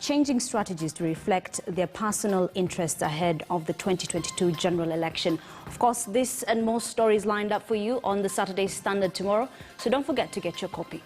changing strategies to reflect their personal interests ahead of the 2022 general election. Of course, this and more stories lined up for you on the Saturday Standard tomorrow, so don't forget to get your copy.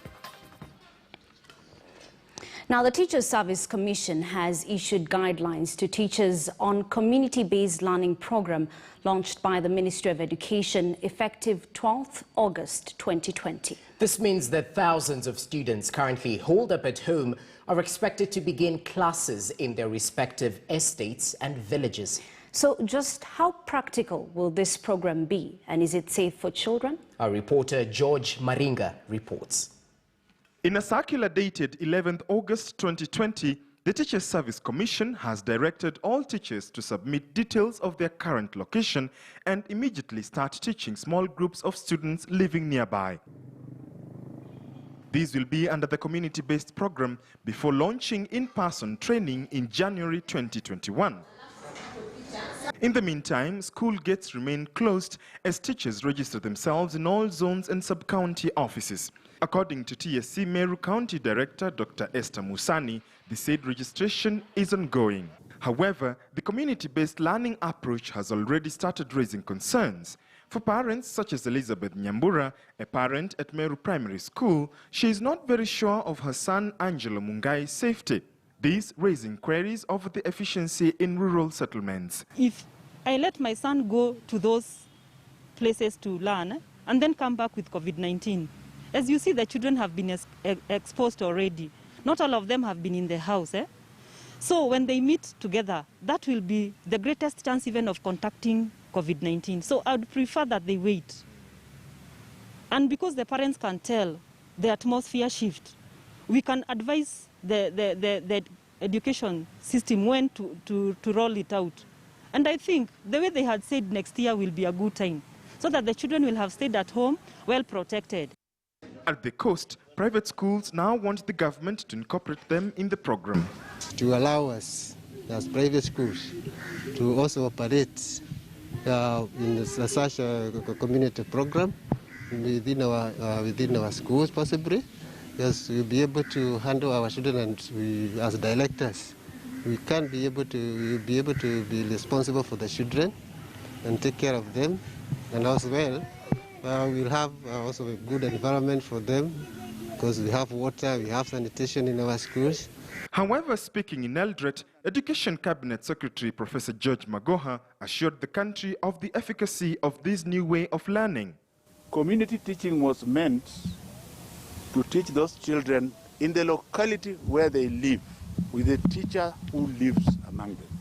Now, the Teachers Service Commission has issued guidelines to teachers on community-based learning program launched by the Ministry of Education effective 12th August 2020. This means that thousands of students currently holed up at home are expected to begin classes in their respective estates and villages. So just how practical will this program be, and is it safe for children? Our reporter George Maringa reports. In a circular dated 11th August 2020, the Teachers Service Commission has directed all teachers to submit details of their current location and immediately start teaching small groups of students living nearby. These will be under the community-based program before launching in-person training in January 2021. In the meantime, school gates remain closed as teachers register themselves in all zones and sub-county offices. According to TSC Meru County Director Dr. Esther Musani, the said registration is ongoing. However, the community-based learning approach has already started raising concerns. For parents such as Elizabeth Nyambura, a parent at Meru Primary School, she is not very sure of her son Angelo Mungai's safety. These raising queries over the efficiency in rural settlements. If I let my son go to those places to learn and then come back with COVID-19, as you see, the children have been exposed already. Not all of them have been in the house. So when they meet together, that will be the greatest chance even of contacting COVID-19. So I would prefer that they wait. And because the parents can tell the atmosphere shift, we can advise the education system when to roll it out. And I think the way they had said next year will be a good time, so that the children will have stayed at home well protected. At the coast, private schools now want the government to incorporate them in the program. To allow us, as private schools, to also operate in such a community program within our schools, possibly. Yes, we'll be able to handle our children, and we, as directors, we can be able to be responsible for the children and take care of them, and as well. We'll have also a good environment for them because we have water, we have sanitation in our schools. However, speaking in Eldoret, Education Cabinet Secretary Professor George Magoha assured the country of the efficacy of this new way of learning. Community teaching was meant to teach those children in the locality where they live, with a teacher who lives among them.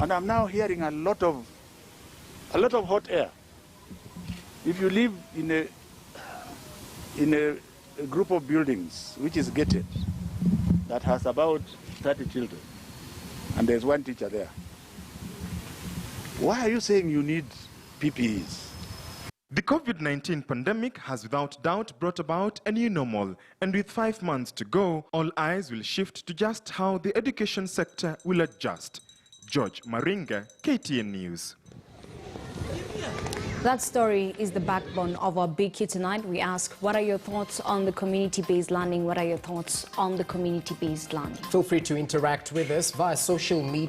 And I'm now hearing a lot of hot air. If you live in a group of buildings which is gated, that has about 30 children, and there's one teacher there, why are you saying you need PPEs? The COVID-19 pandemic has without doubt brought about a new normal, and with 5 months to go, all eyes will shift to just how the education sector will adjust. George Maringa, KTN News. That story is the backbone of our Big Q tonight. We ask, what are your thoughts on the community-based learning? What are your thoughts on the community-based learning? Feel free to interact with us via social media.